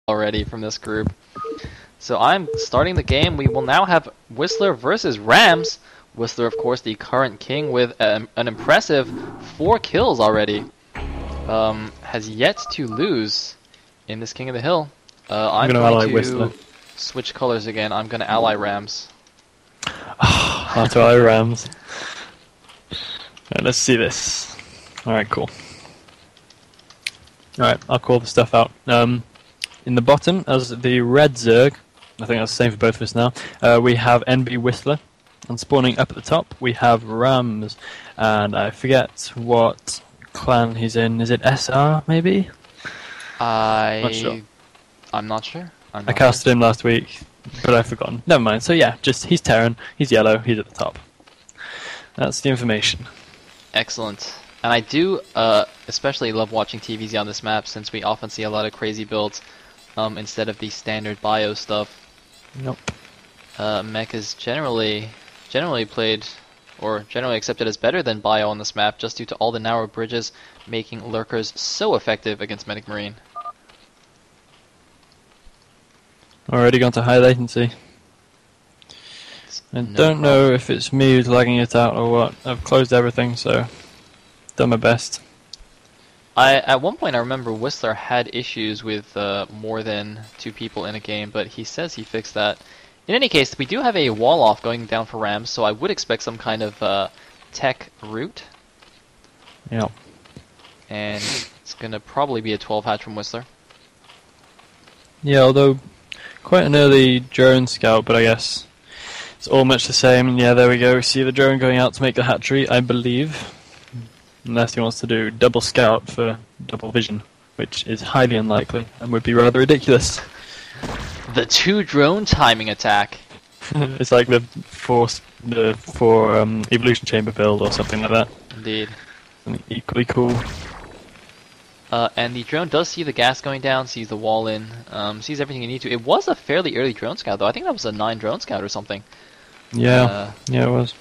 already from this group. So I'm starting the game. We will now have Whistler versus Rams. Whistler, of course, the current king with an impressive 4 kills already. Has yet to lose in this King of the Hill. I'm gonna going ally to Whistler. switch colors again. I'm going to ally Rams. I'll to ally Rams. Right, let's see this. Alright, cool. Alright, I'll call the stuff out. In the bottom, as the red Zerg, I think that's the same for both of us now, we have Nb.WhistleR. And spawning up at the top, we have Rams. And I forget what clan he's in. Is it SR, maybe? Not sure. I'm not sure. I casted him last week, but I've forgotten. Never mind. So yeah, just he's Terran, he's yellow, he's at the top. That's the information. Excellent. And I do especially love watching TVZ on this map, since we often see a lot of crazy builds instead of the standard bio stuff. Nope. Mech is generally played, or generally accepted as better than bio on this map, just due to all the narrow bridges making lurkers so effective against Medic Marine. Already gone to high latency. I don't know if it's me who's lagging it out or what. I've closed everything, so done my best. At one point I remember Whistler had issues with more than 2 people in a game, but he says he fixed that. In any case, we do have a wall off going down for Rams, so I would expect some kind of tech route. Yeah. And it's going to probably be a 12 hatch from Whistler. Yeah, although quite an early drone scout, but I guess it's all much the same. And yeah, there we go. We see the drone going out to make the hatchery, I believe. Unless he wants to do double scout for double vision, which is highly unlikely and would be rather ridiculous. The 2 drone timing attack. It's like the four evolution chamber build or something like that. Indeed. Something equally cool. And the drone does see the gas going down, sees the wall in, sees everything you need to. It was a fairly early drone scout, though. I think that was a 9 drone scout or something. Yeah, yeah, it was.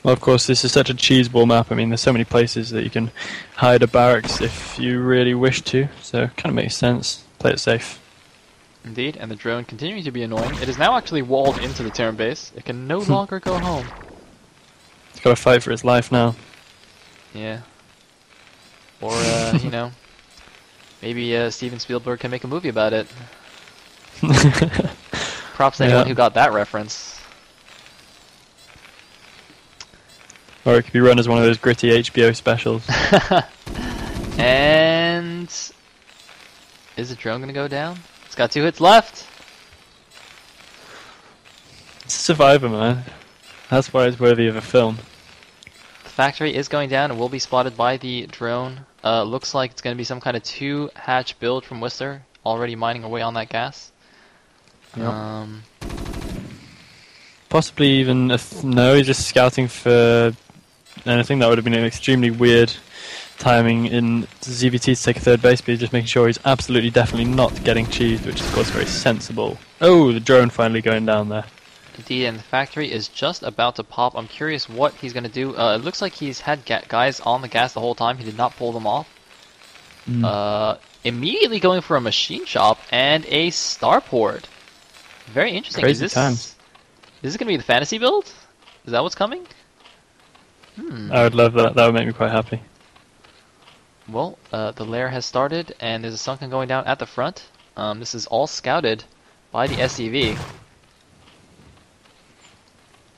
Well, of course, this is such a cheeseball map. I mean, there's so many places that you can hide a barracks if you really wish to, so it kind of makes sense. Play it safe. Indeed, and the drone continuing to be annoying. It is now actually walled into the Terran base. It can no longer go home. It's got to fight for its life now. Yeah. Or, you know, maybe Steven Spielberg can make a movie about it. Props to anyone who got that reference. Or it could be run as one of those gritty HBO specials. And is the drone going to go down? It's got 2 hits left. It's a survivor, man. That's why it's worthy of a film. The factory is going down and will be spotted by the drone. Looks like it's going to be some kind of 2 hatch build from Whistler, already mining away on that gas. Yep. Possibly even no, he's just scouting for anything. That would have been an extremely weird timing in ZVT to take a 3rd base, but he's just making sure he's absolutely definitely not getting cheesed, which is of course very sensible. Oh, the drone finally going down there. Indeed, and the factory is just about to pop. I'm curious what he's going to do. It looks like he's had guys on the gas the whole time. He did not pull them off. Immediately going for a machine shop and a starport. Very interesting. Crazy times. Is this going to be the fantasy build? Is that what's coming? I would love that. That would make me quite happy. Well, the lair has started, and there's a sunken going down at the front. This is all scouted by the SCV.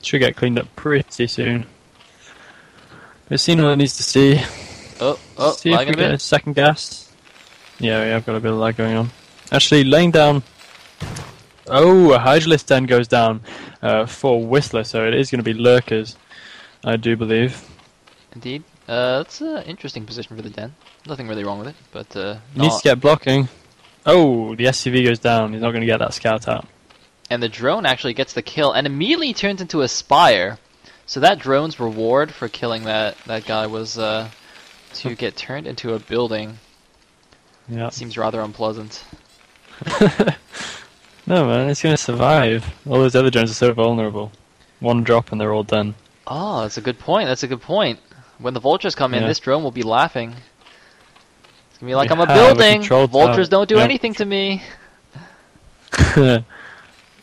Should get cleaned up pretty soon. We've seen what it needs to see. See if we get a second gas. Yeah, I've got a bit of lag going on. Actually, laying down. Oh, a Hydralist den goes down for Whistler, so it is going to be lurkers, I do believe. Indeed. That's an interesting position for the den. Nothing really wrong with it, but needs to get blocking. Oh, the SCV goes down. He's not going to get that scout out. And the drone actually gets the kill and immediately turns into a spire. So that drone's reward for killing that guy was to get turned into a building. Yeah. Seems rather unpleasant. No, man, it's going to survive. All those other drones are so vulnerable. 1 drop and they're all done. Oh, that's a good point. That's a good point. When the vultures come in, this drone will be laughing. It's gonna be like I'm a building. Vultures don't do anything to me.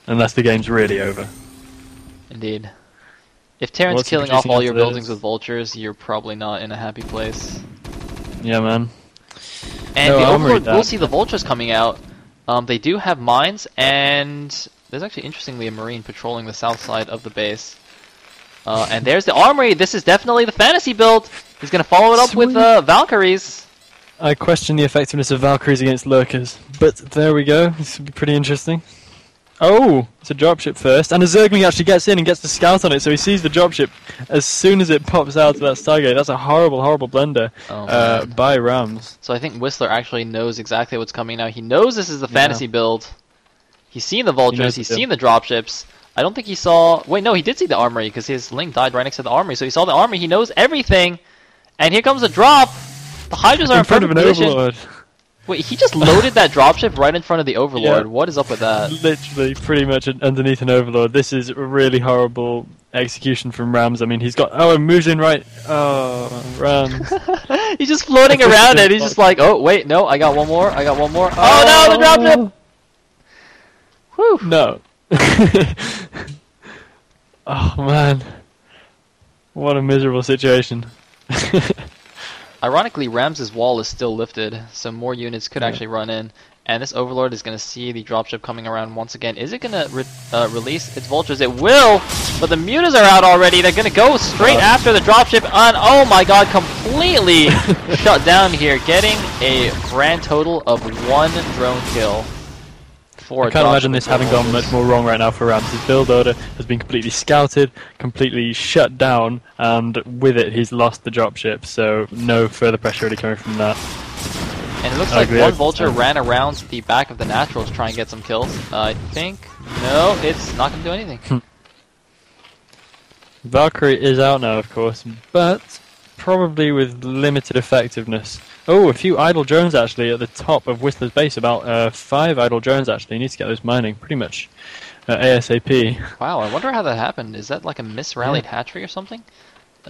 Unless the game's really over. Indeed. If Terran's killing off all your buildings with vultures, you're probably not in a happy place. Yeah, man. And the Overlord will see the vultures coming out. They do have mines, and there's actually, interestingly, a Marine patrolling the south side of the base. And there's the armory. This is definitely the fantasy build. He's going to follow it up with Valkyries. I question the effectiveness of Valkyries against lurkers, but there we go. This would be pretty interesting. Oh, it's a dropship first, and a Zergling actually gets in and gets the scout on it, so he sees the dropship as soon as it pops out of that Stargate. That's a horrible, horrible blunder by Rams. So I think WhistleR actually knows exactly what's coming now. He knows this is the fantasy build. He's seen the vultures, he's seen the dropships. I don't think he saw... Wait, no, he did see the armory, because his link died right next to the armory, so he saw the armory, he knows everything. And here comes a drop! The Hydras are in front of an Overlord. Wait, he just loaded that dropship right in front of the Overlord. Yeah. What is up with that? Literally, pretty much underneath an Overlord. This is a really horrible execution from Rams. I mean, he's got... Oh, and moves in right... Oh, Rams. He's just floating around it. He's just like, oh, wait, no, I got one more. I got one more. Oh, no, the dropship! Whew. No. Oh, man. What a miserable situation. Ironically, Rams' wall is still lifted, so more units could actually run in. And this Overlord is going to see the dropship coming around once again. Is it going to release its vultures? It will, but the mutas are out already. They're going to go straight after the dropship, and oh my god, completely shut down here, getting a grand total of 1 drone kill. I can't imagine this having gone much more wrong right now for Rams. His build order has been completely scouted, completely shut down, and with it he's lost the dropship, so no further pressure really coming from that. And it looks like one vulture ran around the back of the natural to try and get some kills. I think... No, it's not going to do anything. Valkyrie is out now, of course, but probably with limited effectiveness. Oh, a few idle drones actually at the top of WhistleR's base. About 5 idle drones actually. He needs to get those mining pretty much ASAP. Wow, I wonder how that happened. Is that like a misrallied hatchery or something?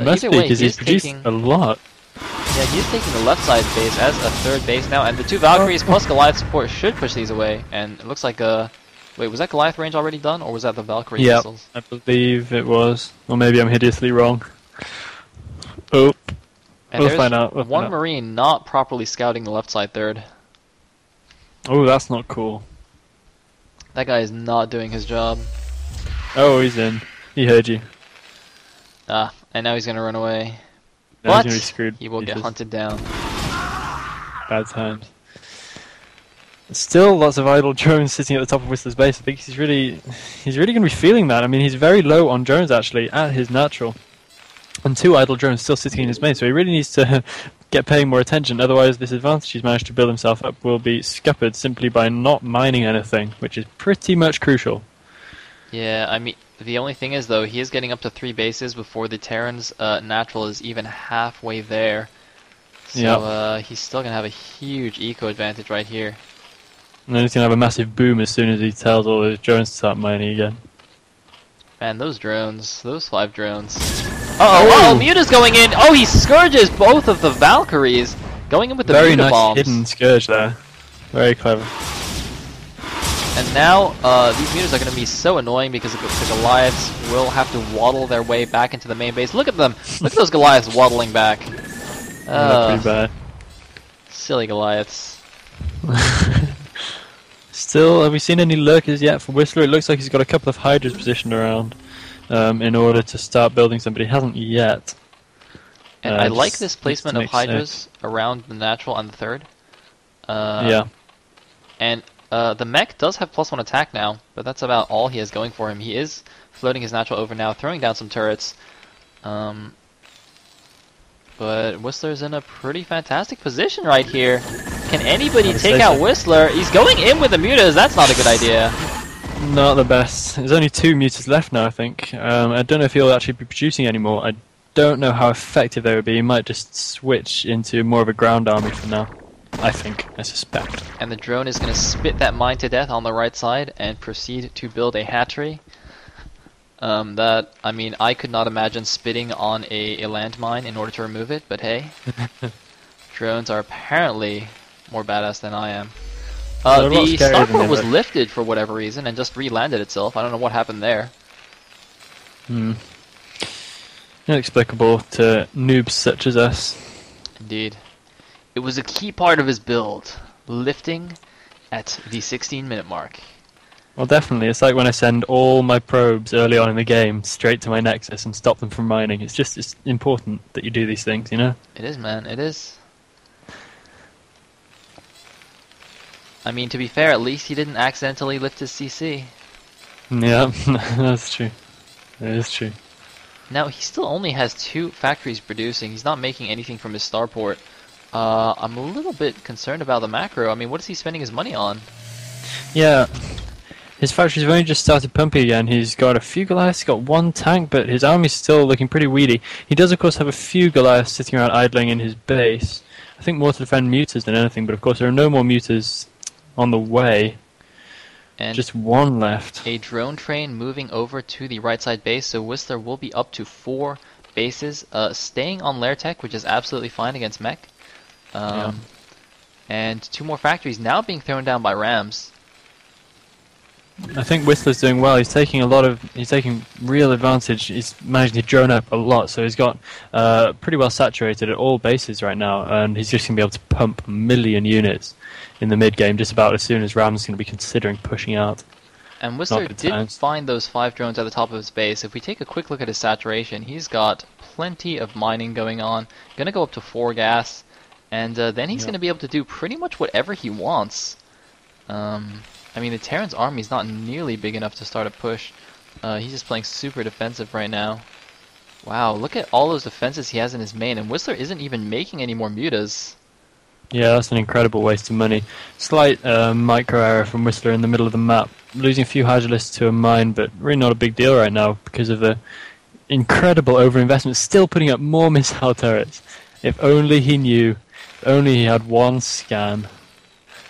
Must be, because he's produced a lot. Yeah, he's taking the left side base as a third base now, and the 2 Valkyries plus Goliath support should push these away. And it looks like wait, was that Goliath range already done, or was that the Valkyrie missiles? I believe it was. Or maybe I'm hideously wrong. Oh. And we'll find out. One Marine not properly scouting the left side third. Oh, that's not cool. That guy is not doing his job. Oh, he's in. He heard you. Ah, and now he's gonna run away. Now but he will get hunted down. Bad times. Still lots of idle drones sitting at the top of WhistleR's base. I think he's really going to be feeling that. I mean, he's very low on drones actually at his natural. And 2 idle drones still sitting in his base, so he really needs to get paying more attention, otherwise this advantage he's managed to build himself up will be scuppered simply by not mining anything, which is pretty much crucial. Yeah, I mean, the only thing is though, he is getting up to 3 bases before the Terran's natural is even halfway there. So he's still going to have a huge eco advantage right here. And then he's going to have a massive boom as soon as he tells all those drones to start mining again. Man, those drones, those 5 drones. Uh-oh, Muta's going in! Oh, he scourges both of the Valkyries! Going in with the Muta bombs. Very nice hidden scourge there. Very clever. And now, these Mutas are going to be so annoying because the Goliaths will have to waddle their way back into the main base. Look at them! Look at those Goliaths waddling back. Pretty bad. Silly Goliaths. Still, have we seen any lurkers yet for WhistleR? It looks like he's got a couple of Hydras positioned around in order to start building some, but he hasn't yet. And I like this placement of Hydras around the natural and the third. Yeah. And the mech does have +1 attack now, but that's about all he has going for him. He is floating his natural over now, throwing down some turrets. But WhistleR's in a pretty fantastic position right here. Can anybody take out WhistleR? He's going in with the mutas. That's not a good idea. Not the best. There's only 2 mutas left now, I think. I don't know if he'll actually be producing anymore. I don't know how effective they would be. He might just switch into more of a ground army for now. I think. I suspect. And the drone is going to spit that mine to death on the right side and proceed to build a hatchery. I mean, I could not imagine spitting on a landmine in order to remove it, but hey. Drones are apparently more badass than I am. Well, the starport was lifted for whatever reason and just re-landed itself. I don't know what happened there. Inexplicable to noobs such as us. Indeed. It was a key part of his build, lifting at the 16-minute mark. Well, definitely. It's like when I send all my probes early on in the game straight to my Nexus and stop them from mining. It's important that you do these things, you know? It is, man. It is. I mean, to be fair, at least he didn't accidentally lift his CC. Yeah, that's true. That is true. Now, he still only has 2 factories producing. He's not making anything from his starport. I'm a little bit concerned about the macro. I mean, what is he spending his money on? Yeah. His factories have only just started pumping again. He's got a few Goliaths, he's got 1 tank, but his army's still looking pretty weedy. He does, of course, have a few Goliaths sitting around idling in his base. I think more to defend mutas than anything, but of course there are no more mutas on the way. And just 1 left. A drone train moving over to the right side base, so Whistler will be up to 4 bases, staying on Lair Tech, which is absolutely fine against mech. And 2 more factories now being thrown down by Rams. I think Whistler's doing well. He's taking real advantage. He's managing to drone up a lot, so he's got pretty well saturated at all bases right now, and he's just going to be able to pump a million units in the mid game just about as soon as Ram's going to be considering pushing out. And Whistler did find those 5 drones at the top of his base. If we take a quick look at his saturation, he's got plenty of mining going on. Going to go up to 4 gas, and then he's going to be able to do pretty much whatever he wants. I mean, the Terran's army's not nearly big enough to start a push. He's just playing super defensive right now. Wow, look at all those defenses he has in his main, and Whistler isn't even making any more mutas. Yeah, that's an incredible waste of money. Slight micro error from Whistler in the middle of the map. Losing a few Hydralisks to a mine, but really not a big deal right now because of the incredible overinvestment. Still putting up more missile turrets. If only he knew, if only he had 1 scan,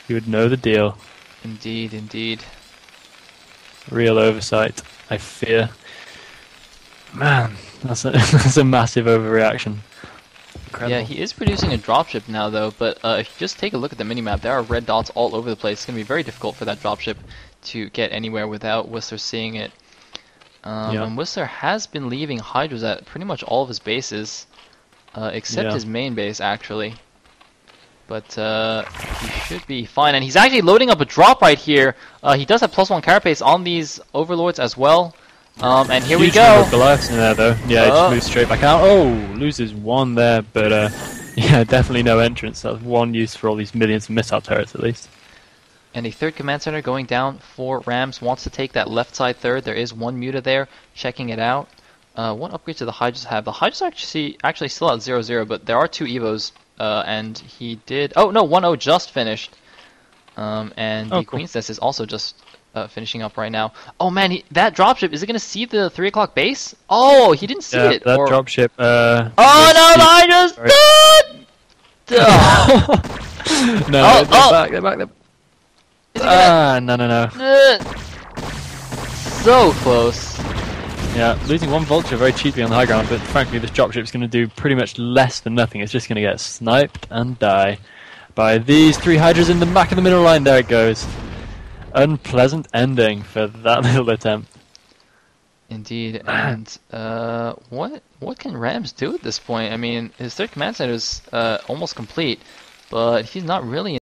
he would know the deal. Indeed, indeed. Real oversight, I fear. Man, that's a massive overreaction. Incredible. Yeah, he is producing a dropship now, though, but if you just take a look at the minimap, there are red dots all over the place. It's going to be very difficult for that dropship to get anywhere without Whistler seeing it. And Whistler has been leaving Hydras at pretty much all of his bases, except his main base, actually. But he should be fine, and he's actually loading up a drop right here. He does have +1 carapace on these overlords as well. And here we go. Goliaths in there though. Yeah, he just moves straight back out. Oh, loses 1 there, but yeah, definitely no entrance. That's 1 use for all these millions of missile turrets at least. And a 3rd command center going down for Rams. Wants to take that left side 3rd. There is 1 muta there, checking it out. 1 upgrade to the Hydras have. The Hydras actually still at 0-0, but there are 2 evos. And he did. Oh no, 1-0 just finished. And the Queen's Nest is also just finishing up right now. Oh man, that dropship, is it going to see the 3 o'clock base? Oh, he didn't see it. That dropship. Oh no, I just no, they're back. No. So close. Yeah, losing 1 vulture very cheaply on the high ground, but frankly this dropship's going to do pretty much less than nothing. It's just going to get sniped and die by these 3 Hydras in the back of the middle line. There it goes. Unpleasant ending for that little attempt. Indeed, and what can Rams do at this point? I mean, his 3rd command center is almost complete, but he's not really